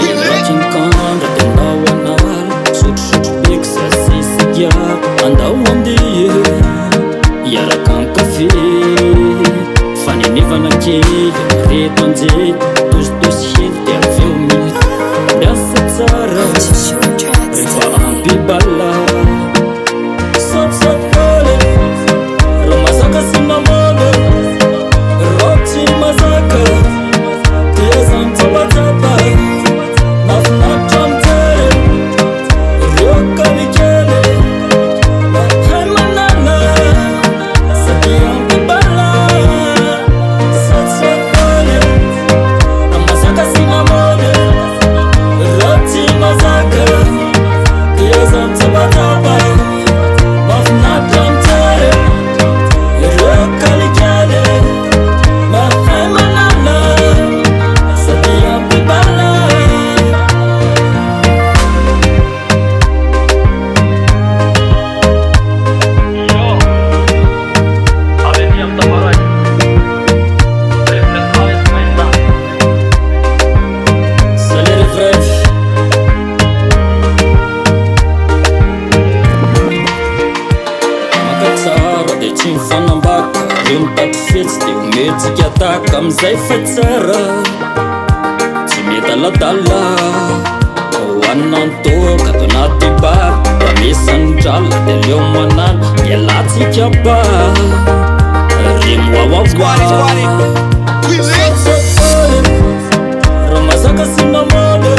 Reheating-kandra de andao anala sotrosotro beky sasisiga andao andeha iaraka ny kafe fanenevana kely reto anjely tositosy hely de aveo mila miasa tsara rehefa ampy bala sapsapole raha mazaka sy namana raha tsy mazaka dia zany tsapatsapa mafinaritra amijare ireo kalikely mahay manana sady ampy bala sapsapole raha mazaka sy namana raha tsy mazaka dia zany tsapatsapa mafinaritra amijare ireo kalikely mahay manana sady ampy bala. Salut les vrais. Makatsara de tsy mifanambaka reo mitady fetsy de ometsika ataka amizay fa tsara tsy mety aladala hoanina antoka ato anaty bar raha misy andrala de leo manana ialatsika ba remoawawa raha mazaka sy namana